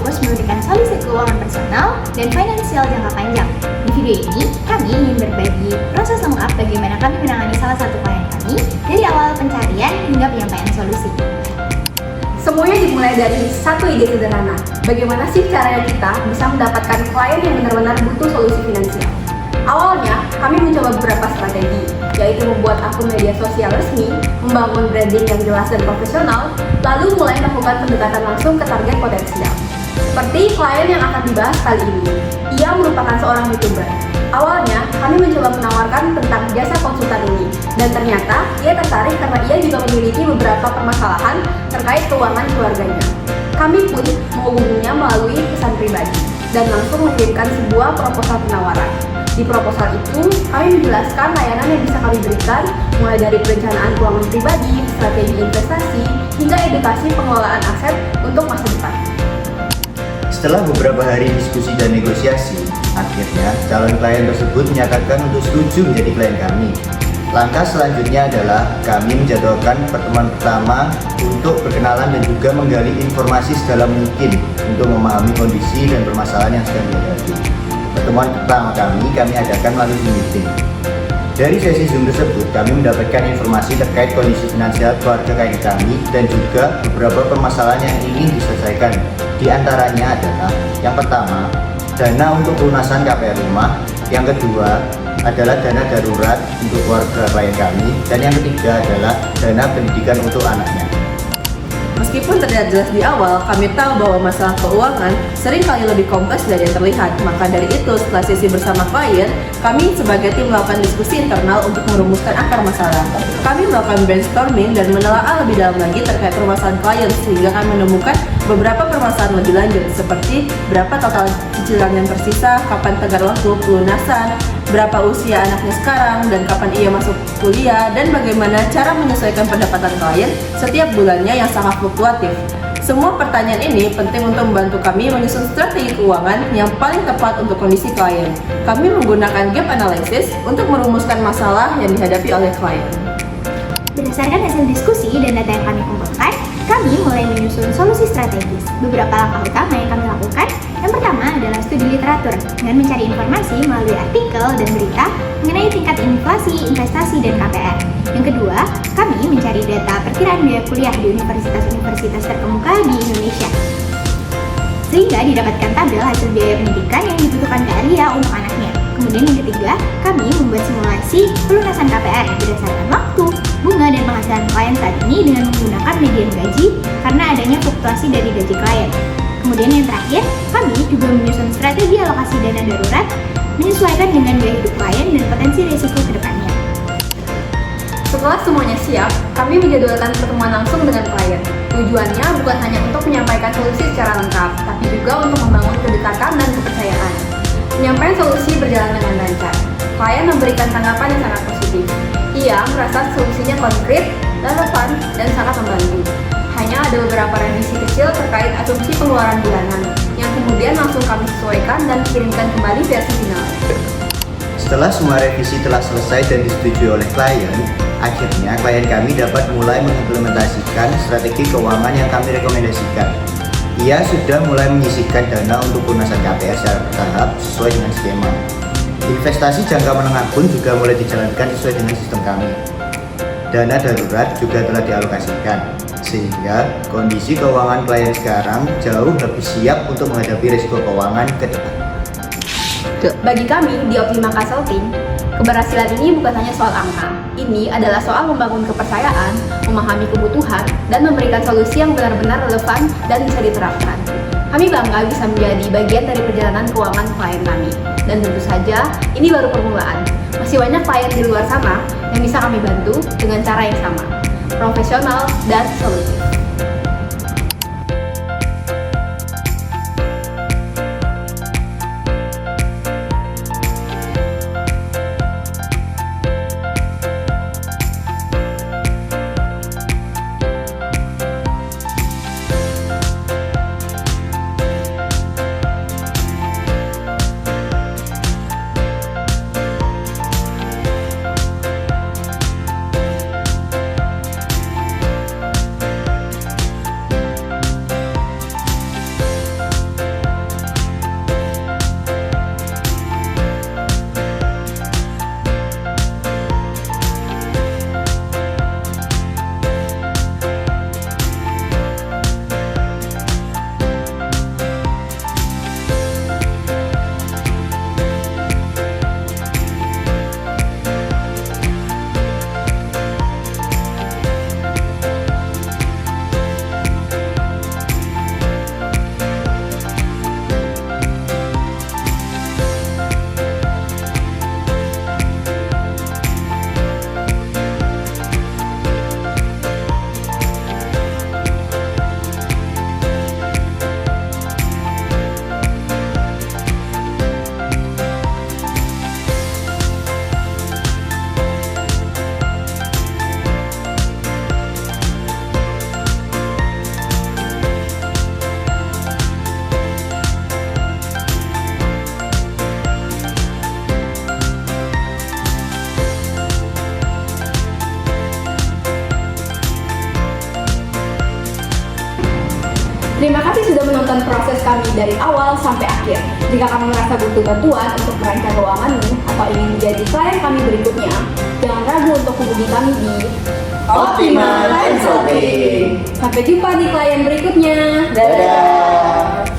fokus memberikan solusi keuangan personal dan finansial jangka panjang. Di video ini, kami ingin berbagi proses lengkap bagaimana kami menangani salah satu klien kami dari awal pencarian hingga penyampaian solusi. Semuanya dimulai dari satu ide sederhana. Bagaimana sih caranya kita bisa mendapatkan klien yang benar-benar butuh solusi finansial? Awalnya, kami mencoba beberapa strategi, yaitu membuat akun media sosial resmi, membangun branding yang jelas dan profesional, lalu mulai melakukan pendekatan langsung ke target potensial. Seperti klien yang akan dibahas kali ini, ia merupakan seorang YouTuber. Awalnya, kami mencoba menawarkan tentang jasa konsultan ini, dan ternyata ia tertarik karena ia juga memiliki beberapa permasalahan terkait keuangan keluarganya. Kami pun menghubunginya melalui pesan pribadi, dan langsung mengirimkan sebuah proposal penawaran. Di proposal itu, kami menjelaskan layanan yang bisa kami berikan, mulai dari perencanaan keuangan pribadi, strategi investasi, hingga edukasi pengelolaan aset untuk masa depan. Setelah beberapa hari diskusi dan negosiasi, akhirnya calon klien tersebut menyatakan untuk setuju menjadi klien kami. Langkah selanjutnya adalah kami menjadwalkan pertemuan pertama untuk berkenalan dan juga menggali informasi sedalam mungkin untuk memahami kondisi dan permasalahan yang sedang dihadapi. Pertemuan pertama kami adakan melalui Zoom meeting. Dari sesi Zoom tersebut, kami mendapatkan informasi terkait kondisi finansial keluarga klien kami dan juga beberapa permasalahan yang ingin diselesaikan. Di antaranya adalah yang pertama, dana untuk pelunasan KPR rumah, yang kedua adalah dana darurat untuk keluarga klien kami, dan yang ketiga adalah dana pendidikan untuk anaknya. Meskipun terlihat jelas di awal, kami tahu bahwa masalah keuangan sering kali lebih kompleks dari yang terlihat. Maka dari itu, setelah sesi bersama klien, kami sebagai tim melakukan diskusi internal untuk merumuskan akar masalah. Kami melakukan brainstorming dan menelaah lebih dalam lagi terkait permasalahan klien, sehingga kami menemukan beberapa permasalahan lebih lanjut, seperti berapa total cicilan yang tersisa, kapan tenggat waktu pelunasan, berapa usia anaknya sekarang, dan kapan ia masuk kuliah, dan bagaimana cara menyesuaikan pendapatan klien setiap bulannya yang sangat fluktuatif. Semua pertanyaan ini penting untuk membantu kami menyusun strategi keuangan yang paling tepat untuk kondisi klien. Kami menggunakan gap analysis untuk merumuskan masalah yang dihadapi oleh klien. Berdasarkan hasil diskusi dan data yang kami kumpulkan, kami mulai menyusun solusi strategis. Beberapa langkah utama yang kami lakukan, yang pertama adalah studi literatur dengan mencari informasi melalui artikel dan berita mengenai tingkat inflasi, investasi, dan KPR. Yang kedua, kami mencari data perkiraan biaya kuliah di universitas-universitas terkemuka di Indonesia, sehingga didapatkan tabel hasil biaya pendidikan yang dibutuhkan Alia untuk anaknya. Kemudian yang ketiga, kami membuat simulasi pelunasan KPR berdasarkan waktu, bunga, dan penghasilan klien saat ini dengan menggunakan median gaji karena adanya fluktuasi dari gaji klien. Kemudian yang terakhir, kami juga menyusun strategi alokasi dana darurat menyesuaikan dengan gaya hidup klien dan potensi risiko ke depannya. Setelah semuanya siap, kami menjadwalkan pertemuan langsung dengan klien. Tujuannya bukan hanya untuk menyampaikan solusi secara lengkap, tapi juga untuk membangun kedekatan dan kepercayaan. Penyampaian solusi berjalan dengan lancar. Klien memberikan tanggapan yang sangat positif. Ia merasa solusinya konkret, relevan, dan sangat membantu. Hanya ada beberapa revisi kecil terkait asumsi pengeluaran bulanan, yang kemudian langsung kami sesuaikan dan kirimkan kembali versi final. Setelah semua revisi telah selesai dan disetujui oleh klien, akhirnya klien kami dapat mulai mengimplementasikan strategi keuangan yang kami rekomendasikan. Ia sudah mulai menyisihkan dana untuk pelunasan KPR secara bertahap sesuai dengan skema. Investasi jangka menengah pun juga mulai dijalankan sesuai dengan sistem kami. Dana darurat juga telah dialokasikan, sehingga kondisi keuangan klien sekarang jauh lebih siap untuk menghadapi risiko keuangan ke depan. Bagi kami di Optima Consulting, keberhasilan ini bukan hanya soal angka. Ini adalah soal membangun kepercayaan, memahami kebutuhan, dan memberikan solusi yang benar-benar relevan dan bisa diterapkan. Kami bangga bisa menjadi bagian dari perjalanan keuangan klien kami. Dan tentu saja, ini baru permulaan. Masih banyak klien di luar sana yang bisa kami bantu dengan cara yang sama, profesional dan solutif. kami dari awal sampai akhir. Jika kamu merasa butuh bantuan untuk merancang keuanganmu atau ingin menjadi klien kami berikutnya, jangan ragu untuk hubungi kami di Optimal Consulting. Sampai jumpa di klien berikutnya. Dadah.